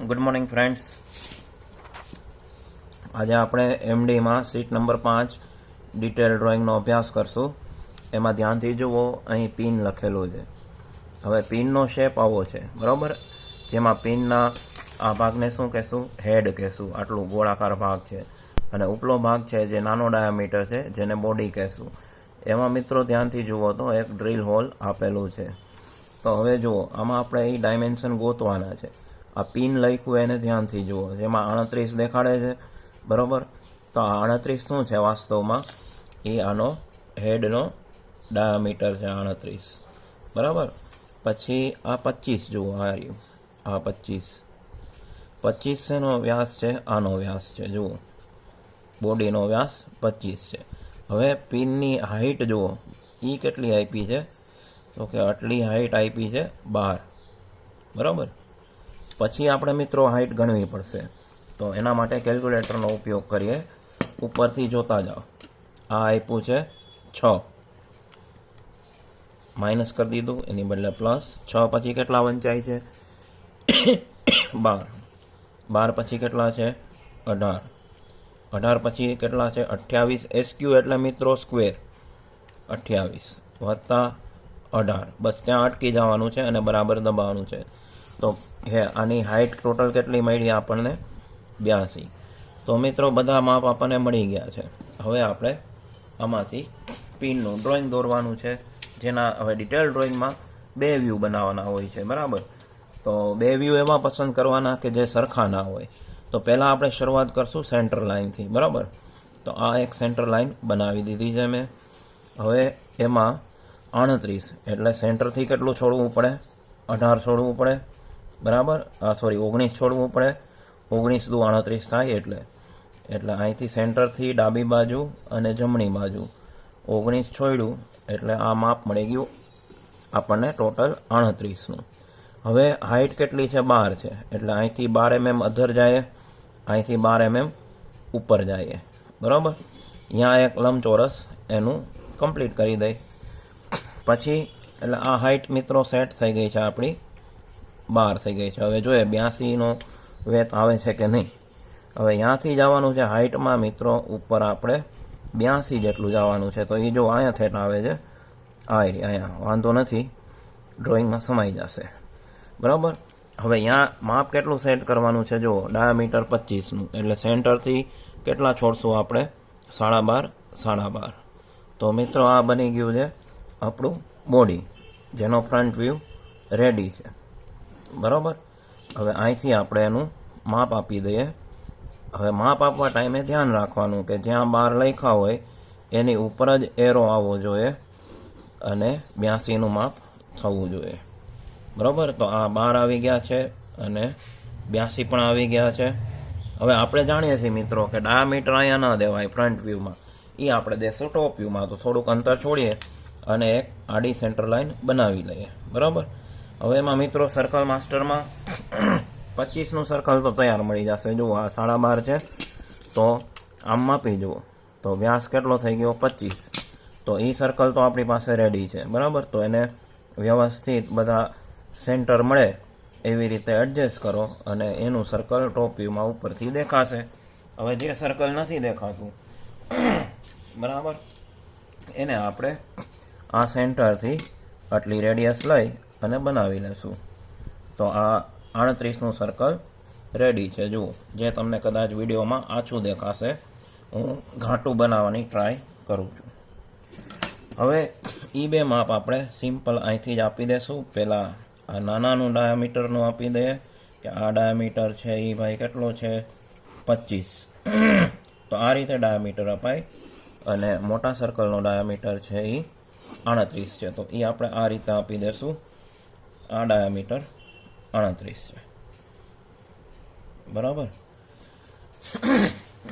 Good morning friends. આજે આપણે એમડીમાં seat number 5 detail ડ્રોઈંગનો અભ્યાસ કરશું. એમાં ધ્યાનથી જુઓ, અહીં પિન લખેલું છે. હવે પિનનો શેપ આવો છે, બરાબર, જેમાં પિનના આ ભાગને શું કહેશું? હેડ કહેશું. આટલું ગોળાકાર ભાગ છે અને ઉપલો ભાગ છે જે નાનો ડાયામીટર છે, જેને બોડી કહેશું. એમાં મિત્રો ધ્યાનથી જુઓ તો એક ડ્રીલ હોલ આપેલું છે. તો હવે જુઓ, આમાં આપણે એ ડાયમેન્શન ગોતવાના છે. આ પિન લખ્યું એને ધ્યાનથી જુઓ, જેમાં 38 દેખાડે છે, બરાબર. તો આ 38 શું છે વાસ્તવમાં? એ આનો હેડનો ડાયામીટર છે, 38, બરાબર. પછી આ 25 જુઓ, આ 25 શેનો વ્યાસ છે? આનો વ્યાસ છે. જુઓ, બોડીનો વ્યાસ 25 છે. હવે પિનની હાઈટ જુઓ, એ કેટલી આપી છે? તો કે આટલી હાઈટ આપી છે 12, બરાબર. પછી આપણે મિત્રો હાઈટ ગણવી પડશે. તો એના માટે કેલ્ક્યુલેટરનો ઉપયોગ કરીએ. ઉપરથી જોતા જાઓ. આ આપ્યું છે 6, માઇનસ કરી દીધું, એની બદલે પ્લસ. 6 પછી કેટલા વંચાય છે? 12. 12 પછી કેટલા છે? 18. 18 પછી કેટલા છે? 28. એસક્યુ એટલે મિત્રો સ્ક્વેર. 28 વત્તા 18, બસ ત્યાં અટકી જવાનું છે અને બરાબર દબાવવાનું છે. તો આની હાઈટ ટોટલ કેટલી મળી આપણને? 82. તો મિત્રો બધા માપ આપણને મળી ગયા છે. હવે આપણે આમાંથી પિનનું ડ્રોઈંગ દોરવાનું છે, જેના હવે ડિટેલ ડ્રોઈંગમાં 2 વ્યૂ બનાવવાના હોય છે, બરાબર. તો 2 વ્યૂ એવા પસંદ કરવાના કે જે સરખા ના હોય. તો પહેલાં આપણે શરૂઆત કરશું સેન્ટર લાઇનથી, બરાબર. તો આ એક સેન્ટર લાઇન બનાવી દીધી છે મેં. હવે એમાં 38 એટલે સેન્ટરથી કેટલું છોડવું પડે? 18 છોડવું પડે, બરાબર. 19 છોડવું પડે. 19 દુ 38 થાય. એટલે અહીંથી સેન્ટરથી ડાબી બાજુ અને જમણી બાજુ 19 છોડ્યું, એટલે આ માપ મળી ગયું આપણને ટોટલ 38નું. હવે હાઈટ કેટલી છે? 12 છે. એટલે અહીંથી 12 mm અધર જાય, અહીંથી 12 mm ઉપર જાય, બરાબર. અહીંયા એક લંબચોરસ એનું કમ્પ્લીટ કરી દઈ. પછી એટલે આ હાઈટ મિત્રો સેટ થઈ ગઈ છે આપણી, 12 થઈ ગઈ છે. હવે જોઈએ 82નો વેત આવે છે કે નહીં. હવે અહીંયાથી જવાનું છે હાઈટમાં મિત્રો ઉપર આપણે 82 જેટલું જવાનું છે. તો એ જો અહીંયા થેટ આવે છે, અહીંયા વાંધો નથી, ડ્રોઈંગમાં સમાઈ જશે, બરાબર. હવે અહીંયા માપ કેટલું સેટ કરવાનું છે? જુઓ, ડાયામીટર 25નું, એટલે સેન્ટરથી કેટલા છોડશું આપણે? 12.5. તો મિત્રો આ બની ગયું છે આપણું બોડી, જેનો ફ્રન્ટ વ્યૂ રેડી છે, બરાબર. હવે અહીંથી આપણે એનું માપ આપી દઈએ. હવે માપ આપવા ટાઈમે ધ્યાન રાખવાનું કે જ્યાં 12 લખ્યા હોય એની ઉપર જ એરો આવવો જોઈએ અને 82નું માપ થવું જોઈએ, બરાબર. તો આ 12 આવી ગયા છે અને 82 પણ આવી ગયા છે. હવે આપણે જાણીએ છીએ મિત્રો કે ડાયામીટર અહીંયા ન દેવાય ફ્રન્ટ વ્યૂમાં, એ આપણે દેશું ટોપ વ્યૂમાં. તો થોડુંક અંતર છોડીએ અને એક આડી સેન્ટર લાઈન બનાવી લઈએ, બરાબર. હવે એમાં મિત્રો સર્કલ માસ્ટરમાં 25નું સર્કલ તો તૈયાર મળી જશે. જુઓ, આ 12.5 છે, તો આમ માપી જુઓ તો વ્યાસ કેટલો થઈ ગયો? 25. તો એ સર્કલ તો આપણી પાસે રેડી છે, બરાબર. તો એને વ્યવસ્થિત બધા સેન્ટર મળે એવી રીતે એડજસ્ટ કરો અને એનું સર્કલ ટોપ વ્યૂમાં ઉપરથી દેખાશે. હવે જે સર્કલ નથી દેખાતું, બરાબર, એને આપણે આ સેન્ટરથી આટલી રેડિયસ લઈ અને બનાવી લેશું. તો આ 38નું સર્કલ રેડી છે. જુઓ, જે તમને કદાચ વિડીયોમાં આછું દેખાશે, હું ઘાટું બનાવવાની ટ્રાય કરું છું. હવે એ 2 માપ આપણે સિમ્પલ અહીંથી જ આપી દઈશું. પહેલાં આ નાનાનું ડાયામીટરનું આપી દઈએ કે આ ડાયામીટર છે એ ભાઈ કેટલો છે? 25. તો આ રીતે ડાયામીટર અપાય. અને મોટા સર્કલનો ડાયામીટર છે એ 38 છે. તો એ આપણે આ રીતે આપી દઈશું. આ ડાયામીટર 38 છે, બરાબર.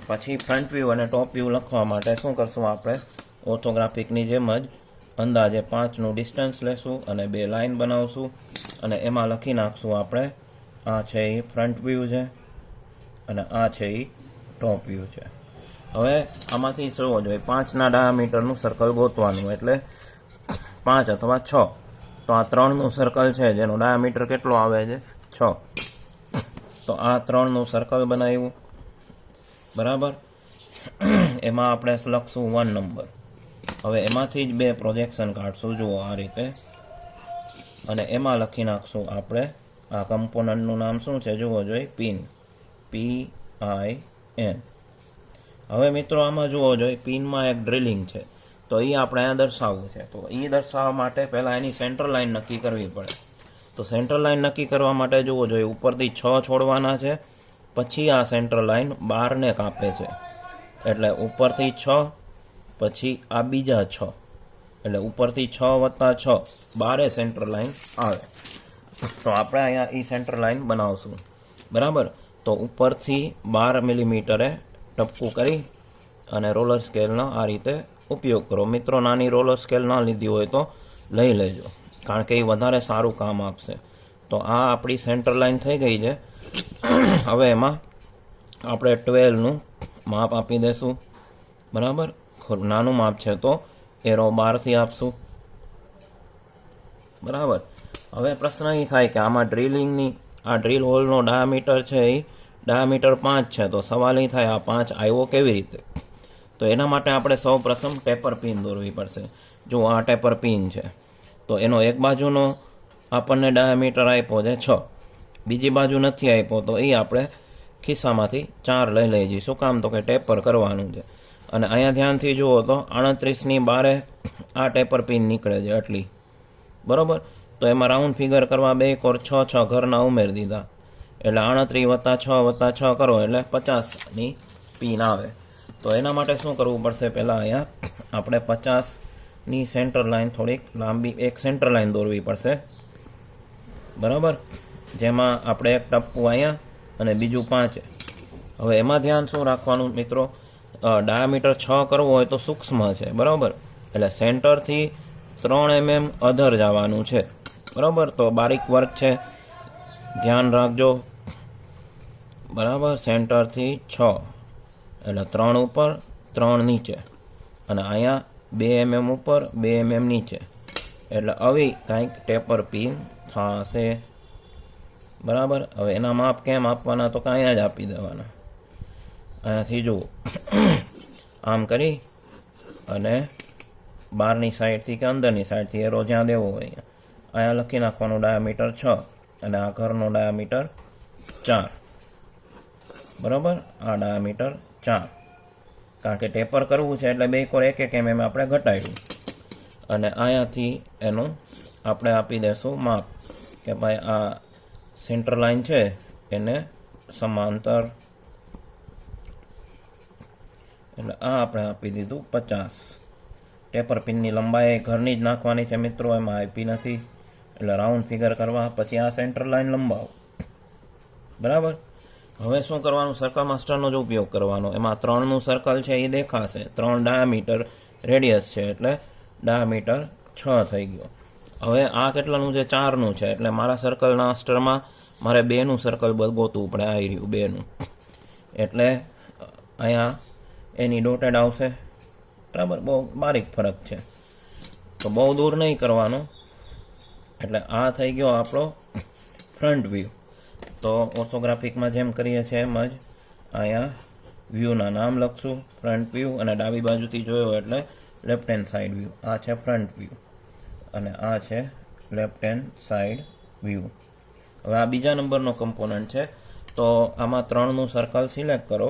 પછી ફ્રન્ટ વ્યૂ અને ટોપ વ્યૂ લખવા માટે શું કરશું આપણે? ઓર્થોગ્રાફિકની જેમ જ અંદાજે 5નું ડિસ્ટન્સ લેશું અને 2 લાઇન બનાવશું અને એમાં લખી નાખશું આપણે આ છે એ ફ્રન્ટ વ્યૂ છે અને આ છે એ ટોપ વ્યૂ છે. હવે આમાંથી જોવો જોઈએ 5ના ડાયામીટરનું સર્કલ ગોતવાનું, એટલે 5 અથવા 6. તો આ 3નું સર્કલ છે જેનો ડાયામીટર કેટલો આવે છે? 6. તો આ 3નું સર્કલ બનાવ્યું, બરાબર. એમાં આપણે લખશું 1 નંબર. હવે એમાંથી જ 2 પ્રોજેક્શન કાઢશું, જુઓ આ રીતે, અને એમાં લખી નાખશું આપણે આ કમ્પોનન્ટનું નામ શું છે જુઓ જોઈએ, પિન, PIN. હવે મિત્રો આમાં જુઓ જોઈએ, પિનમાં એક ડ્રિલિંગ છે, તો એ આપણે અહીંયા દર્શાવવું છે. તો એ દર્શાવવા માટે પહેલાં એની સેન્ટર લાઈન નક્કી કરવી પડે. તો સેન્ટર લાઈન નક્કી કરવા માટે જુઓ જોઈએ, ઉપરથી 6 છોડવાના છે, પછી આ સેન્ટર લાઈન 12ને કાપે છે, એટલે ઉપરથી 6, પછી આ બીજા 6, એટલે ઉપરથી 6 વત્તા 6, 12 સેન્ટર લાઈન આવે. તો આપણે અહીંયા એ સેન્ટર લાઈન બનાવશું, બરાબર. તો ઉપરથી 12 મિલીમીટરે ટપકું કરી અને રોલર સ્કેલનો આ રીતે ઉપયોગ કરો. મિત્રો નાની રોલર સ્કેલ ના લીધી હોય તો લઈ લેજો, કારણ કે એ વધારે સારું કામ આપશે. તો આ આપણી સેન્ટર લાઈન થઈ ગઈ છે. હવે એમાં આપણે 12નું માપ આપી દઈશું, બરાબર. નાનું માપ છે તો એરો 12થી આપશું, બરાબર. હવે પ્રશ્ન એ થાય કે આમાં ડ્રિલિંગની આ ડ્રીલ હોલનો ડાયામીટર છે એ ડાયામીટર 5 છે, તો સવાલ એ થાય આ 5 આવ્યો કેવી રીતે? તો એના માટે આપણે સૌ પ્રથમ ટેપર પિન દોરવી પડશે. જો આ ટેપર પિન છે, તો એનો એક બાજુનો આપણને ડાયામીટર આપ્યો છે 6, બીજી બાજુ નથી આપ્યો, તો એ આપણે ખિસ્સામાંથી 4 લઈ લઈ જઈશું. કામ તો કે ટેપર કરવાનું છે. અને અહીંયા ધ્યાનથી જુઓ તો 38ની 12 આ ટેપર પિન નીકળે છે આટલી, બરાબર. તો એમાં રાઉન્ડ ફિગર કરવા 2 કોર 6 ઘરના ઉમેરી દીધા, એટલે 38 વત્તા 6 વત્તા 6 કરો એટલે 50ની પિન આવે. તો એના માટે શું કરવું પડશે, પહેલાં અહીંયા આપણે 50ની સેન્ટર લાઈન થોડીક લાંબી એક સેન્ટર લાઈન દોરવી પડશે, બરાબર. જેમાં આપણે એક ટપકું અહીંયા અને બીજું 5. હવે એમાં ધ્યાન શું રાખવાનું મિત્રો, ડાયામીટર 6 કરવો હોય તો સૂક્ષ્મ છે, બરાબર. એટલે સેન્ટરથી 3 mm અધર જવાનું છે, બરાબર. તો બારીક વર્ક છે, ધ્યાન રાખજો, બરાબર. સેન્ટરથી 6 એટલે 3 ઉપર 3 નીચે, અને અહીંયા 2 mm ઉપર 2 mm નીચે, એટલે આવી કંઈક ટેપર પિન થશે, બરાબર. હવે એના માપ કેમ આપવાના, તો અહીંયા જ આપી દેવાના. અહીંયાથી જુઓ, આમ કરી અને બહારની સાઈડથી કે અંદરની સાઈડથી એરો જ્યાં દેવો હોય અહીંયા લખી નાખવાનું ડાયામીટર 6 અને આ ઘરનો ડાયામીટર 4, બરાબર. આ ડાયામીટર 4, કારણ કે ટેપર કરવું છે એટલે 2 કોર 1 mm આપણે ઘટાડ્યું. અને અહીંયાથી એનું આપણે આપી દઈશું માપ કે ભાઈ આ સેન્ટર લાઈન છે એને સમાંતર, એટલે આ આપણે આપી દીધું 50. ટેપર પિનની લંબાઈ ઘરની જ નાખવાની છે મિત્રો, એમાં આપી નથી, એટલે રાઉન્ડ ફિગર કરવા પછી આ સેન્ટર લાઈન લંબાવો, બરાબર. હવે શું કરવાનું, સર્કલ માસ્ટરનો જ ઉપયોગ કરવાનો. એમાં 3નું સર્કલ છે એ દેખાશે, 3 ડાયામીટર રેડિયસ છે, એટલે ડાયામીટર 6 થઈ ગયો. હવે આ કેટલાનું છે, 4નું છે, એટલે મારા સર્કલ માસ્ટરમાં મારે 2નું સર્કલ ગોતવું પડે, આવી રહ્યું 2નું, એટલે અહીંયા એની ડોટેડ આવશે, બરાબર. બહુ બારીક ફરક છે, તો બહુ દૂર નહીં કરવાનું. એટલે આ થઈ ગયો આપણો ફ્રન્ટ વ્યૂ. તો ઓર્થોગ્રાફિકમાં જેમ કરીએ છીએ એમ જ અહીંયા વ્યૂના નામ લખશું, ફ્રન્ટ વ્યૂ, અને ડાબી બાજુથી જોયો એટલે લેફ્ટ હેન્ડ સાઈડ વ્યૂ. આ છે ફ્રન્ટ વ્યૂ અને આ છે લેફ્ટ હેન્ડ સાઈડ વ્યૂ. હવે આ બીજા નંબરનો કમ્પોનન્ટ છે, તો આમાં 3નું સર્કલ સિલેક્ટ કરો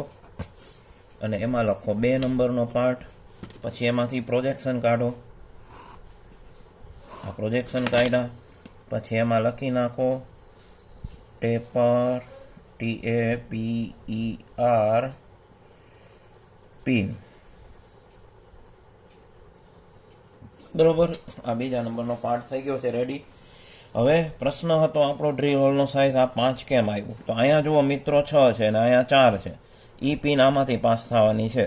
અને એમાં લખો 2 નંબરનો પાર્ટ, પછી એમાંથી પ્રોજેક્શન કાઢો. આ પ્રોજેક્શન કાઢ્યા પછી એમાં લખી નાખો ટેપર, TAPER પિન, બરોબર. આ બીજા નંબરનો પાર્ટ થઈ ગયો છે રેડી. હવે પ્રશ્ન હતો આપણો ડ્રીલ હોલનો સાઇઝ આ 5 કેમ આવ્યું, તો અહીંયા જુઓ મિત્રો 6 છે અને અહીંયા 4 છે, ઈ પિન આમાંથી પાસ થવાની છે,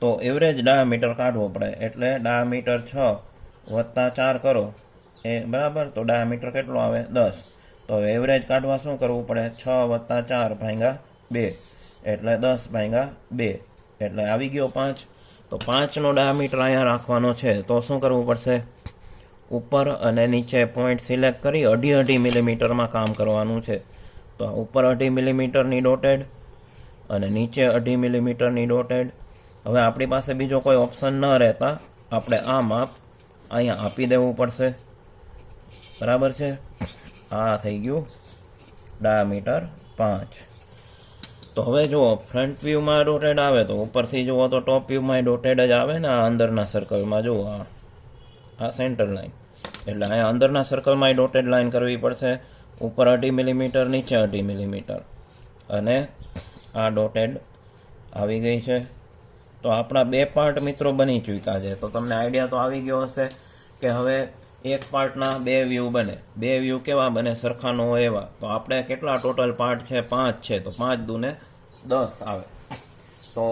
તો એવરેજ ડાયામીટર કાઢવો પડે, એટલે ડાયામીટર 6 વત્તા 4 કરો એ બરાબર. તો ડાયામીટર કેટલો આવે 10. તો એવરેજ કાઢવા શું કરવું પડે, 6 વત્તા 4 ભાગ્યા 2, એટલે 10/2, એટલે આવી ગયો 5. તો 5નો ડાયામીટર અહીંયા રાખવાનો છે, તો શું કરવું પડશે, ઉપર અને નીચે પોઈન્ટ સિલેક્ટ કરી 2.5 મિલીમીટરમાં કામ કરવાનું છે. તો ઉપર 2.5 મિલીમીટરની ડોટેડ અને નીચે 2.5 મિલીમીટરની ડોટેડ. હવે આપણી પાસે બીજો કોઈ ઓપ્શન ન રહેતા આપણે આ માપ અહીંયા આપી દેવું પડશે. બરાબર છે. આ થઈ ગયું ડાયામીટર 5. તો હવે જુઓ ફ્રન્ટ વ્યૂમાં ડોટેડ આવે તો ઉપરથી જુઓ તો ટોપ વ્યૂમાં ડોટેડ જ આવે ને. આ અંદરના સર્કલમાં જુઓ આ સેન્ટર લાઈન, એટલે અહીંયા અંદરના સર્કલમાં ડોટેડ લાઈન કરવી પડશે. ઉપર 2.5 મિલીમીટર, નીચે 2.5 મિલીમીટર, અને આ ડોટેડ આવી ગઈ છે. તો આપણા 2 પાર્ટ મિત્રો બની ચૂક્યા છે. તો તમને આઈડિયા તો આવી ગયો હશે કે હવે એક પાર્ટના 2 વ્યૂ બને. 2 વ્યૂ કેવા બને? સરખા ન હોય એવા. તો આપણે કેટલા ટોટલ પાર્ટ છે? 5 છે. તો 5 દૂને 10 આવે. તો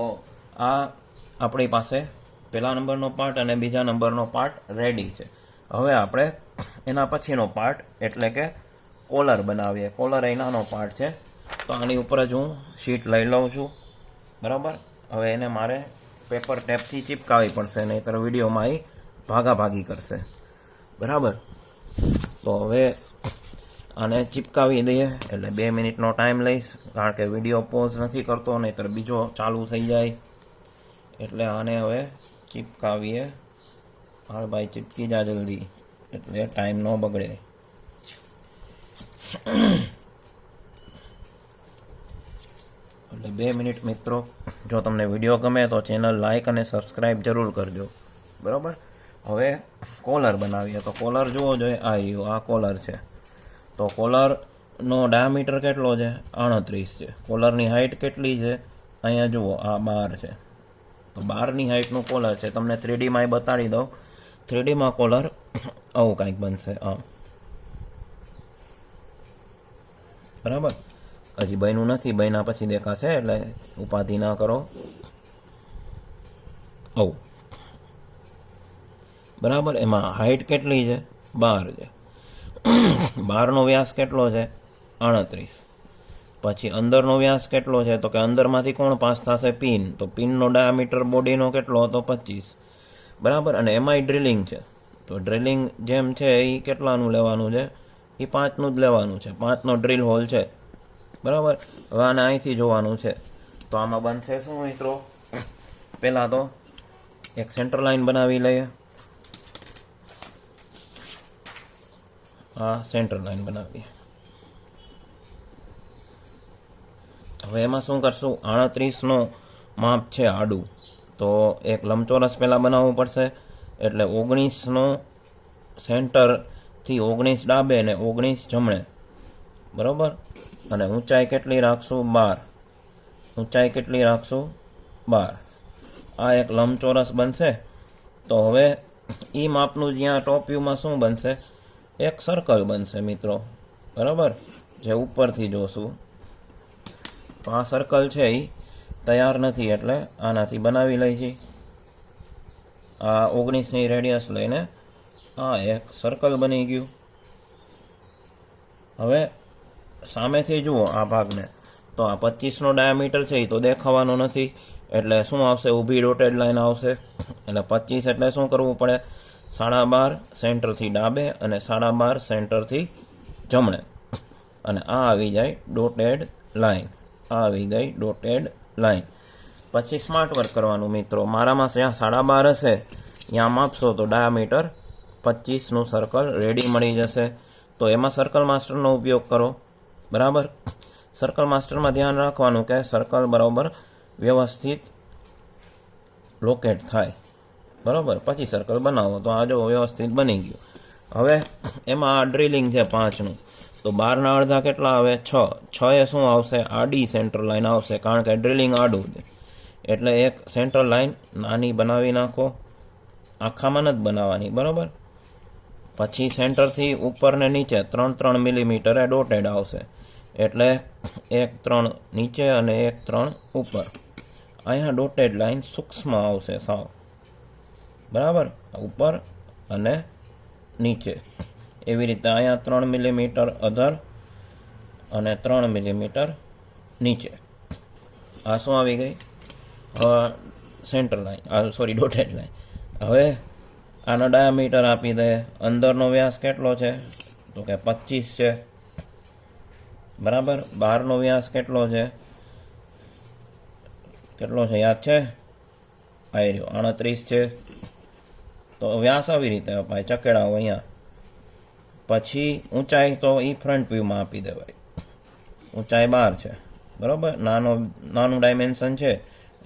આ આપણી પાસે પહેલા નંબરનો પાર્ટ અને બીજા નંબરનો પાર્ટ રેડી છે. હવે આપણે એના પછીનો પાર્ટ એટલે કે કોલર બનાવીએ. કોલર એ નાનો પાર્ટ છે. તો આની ઉપર જ હું શીટ લઈ લઉં છું. બરાબર. હવે એને મારે પેપર ટેપથી ચીપકાવી પડશે, નહીંતર વિડીયોમાં એ ભાગાભાગી કરશે. બરાબર. તો હવે આને ચીપકાવી દઈએ. એટલે 2 મિનિટનો ટાઈમ લઈશ, કારણ કે વિડીયો પોઝ નથી કરતો, નહીંતર બીજો ચાલુ થઈ જાય. એટલે આને હવે ચીપકાવીએ. હા ભાઈ, ચીપકી જા જલ્દી, એટલે ટાઈમ ન બગડે. એટલે 2 મિનિટ મિત્રો. જો તમને વિડીયો ગમે તો ચેનલ લાઈક અને સબસ્ક્રાઈબ જરૂર કરજો. બરાબર. હવે કોલર બનાવીએ. તો કોલર જુઓ જોઈએ, આ રહ્યું, આ કોલર છે. તો કોલરનો ડાયામીટર કેટલો છે? 38 છે. કોલરની હાઇટ કેટલી છે? અહીંયા જુઓ, આ 12 છે. તો 12ની હાઇટનું કોલર છે. તમને 3Dમાં બતાડી દઉં. 3Dમાં કોલર આવું કંઈક બનશે. બરાબર. હજી બન્યું નથી, બન્યા પછી દેખાશે, એટલે ઉપાધિ ના કરો. આવું. બરાબર. એમાં હાઇટ કેટલી છે? 12 છે. 12નો વ્યાસ કેટલો છે? 38. પછી અંદરનો વ્યાસ કેટલો છે? તો કે અંદરમાંથી કોણ પાસ થશે? પિન. તો પિનનો ડાયામીટર બોડીનો કેટલો હતો? 25. બરાબર. અને એમાંય ડ્રિલિંગ છે. તો ડ્રિલિંગ જેમ છે એ કેટલાનું લેવાનું છે? એ 5નું જ લેવાનું છે. 5નો ડ્રિલ હોલ છે. બરાબર. હવે આને અહીંથી જોવાનું છે. તો આમાં બનશે શું મિત્રો? પહેલાં તો એક સેન્ટર લાઈન બનાવી લઈએ. આ સેન્ટર લાઈન બનાવીએ. હવે એમાં શું કરશું? 38નો માપ છે આડું. તો એક લંબચોરસ પહેલાં બનાવવું પડશે. એટલે 19નો સેન્ટરથી 19 ડાબે ને 19 જમણે. બરાબર. અને ઊંચાઈ કેટલી રાખશું? 12. ઊંચાઈ કેટલી રાખશું? 12. આ એક લંબચોરસ બનશે. તો હવે એ માપનું જ્યાં ટોપ વ્યૂમાં શું બનશે? એક સર્કલ બનશે મિત્રો. બરાબર. જે ઉપરથી જોશું. તો આ સર્કલ છે એ તૈયાર નથી, એટલે આનાથી બનાવી લઈ છીએ. આ 19ની રેડિયસ લઈને આ એક સર્કલ બની ગયું. હવે સામેથી જુઓ આ ભાગને. તો આ 25નો ડાયામીટર છે એ તો દેખાવાનો નથી, એટલે શું આવશે? ઊભી ડોટેડ લાઈન આવશે. એટલે 25 એટલે શું કરવું પડે? 12.5 સેન્ટરથી ડાબે અને 12.5 સેન્ટરથી જમણે. અને આ આવી જાય ડોટેડ લાઈન. આ આવી ગઈ ડોટેડ લાઈન. પછી સ્માર્ટ વર્ક કરવાનું મિત્રો. મારામાં જ્યાં 12.5 હશે ત્યાં માપશો તો ડાયામીટર 25નું સર્કલ રેડી મળી જશે. તો એમાં સર્કલ માસ્ટરનો ઉપયોગ કરો. બરાબર. સર્કલ માસ્ટરમાં ધ્યાન રાખવાનું કે સર્કલ બરાબર વ્યવસ્થિત લોકેટ થાય. બરાબર. પછી સર્કલ બનાવો. તો આ જો વ્યવસ્થિત બની ગયું. હવે એમાં આ ડ્રિલિંગ છે 5નું. તો 12ના અડધા કેટલા આવે? 6. 6 એ શું આવશે? આડી સેન્ટર લાઈન આવશે, કારણ કે ડ્રિલિંગ આડું છે. એટલે એક સેન્ટર લાઈન નાની બનાવી નાખો. આખામાં નથી બનાવવાની. બરાબર. પછી સેન્ટરથી ઉપર ને નીચે 3-3 મિલીમીટરે ડોટેડ આવશે. એટલે 1-3 નીચે અને 1-3 ઉપર. અહીંયા ડોટેડ લાઈન સૂક્ષ્મ આવશે સાવ. બરાબર. ઉપર અને નીચે એવી રીતે અહીંયા 3 મિલીમીટર અધર અને 3 મિલીમીટર નીચે. આ શું આવી ગઈ? Centre line, sorry dotted line. હવે આનો ડાયામીટર આપી દે. અંદરનો વ્યાસ કેટલો છે? તો કે 25 છે. બરાબર. બહારનો વ્યાસ કેટલો છે યાદ છે? આવી રહ્યો 38 છે. તો વ્યાસ આવી રીતે અપાય, ચકેડાઓ અહીંયા. પછી ઊંચાઈ તો એ ફ્રન્ટ વ્યૂમાં આપી દેવાય. ઊંચાઈ 12 છે, બરાબર. નાનું ડાયમેન્શન છે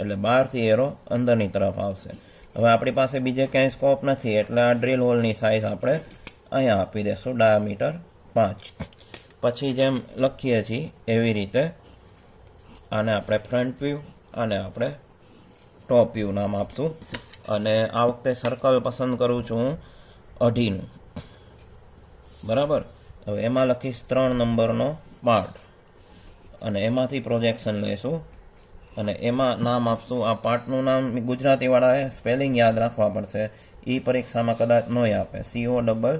એટલે 12થી એરો અંદરની તરફ આવશે. હવે આપણી પાસે બીજે ક્યાંય સ્કોપ નથી એટલે આ ડ્રીલ હોલની સાઇઝ આપણે અહીંયા આપી દઈશું, ડાયામીટર 5. પછી જેમ લખીએ છીએ એવી રીતે આને આપણે ફ્રન્ટ વ્યૂ અને આપણે ટોપ વ્યૂ નામ આપશું. અને આ વખતે સર્કલ પસંદ કરું છું હું 2.5નું, બરાબર. હવે એમાં લખીશ 3 નંબરનો પાર્ટ અને એમાંથી પ્રોજેક્શન લઈશું અને એમાં નામ આપશું. આ પાર્ટનું નામ ગુજરાતીવાળાએ સ્પેલિંગ યાદ રાખવા પડશે, એ પરીક્ષામાં કદાચ ન આપે. COLLER,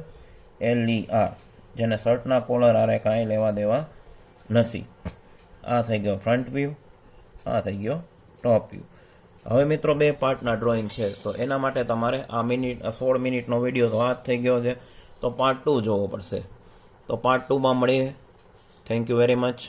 જેને શર્ટના કોલર આરે કાંઈ લેવા દેવા નથી. આ થઈ ગયો ફ્રન્ટ વ્યૂ, આ થઈ ગયો ટોપ વ્યૂ. હવે મિત્રો 2 પાર્ટના ડ્રોઈંગ છે, તો એના માટે તમારે આ 16 મિનિટનો વિડીયો તો આ જ થઈ ગયો છે, તો પાર્ટ 2 જોવો પડશે. તો પાર્ટ 2માં મળીએ. Thank you very much.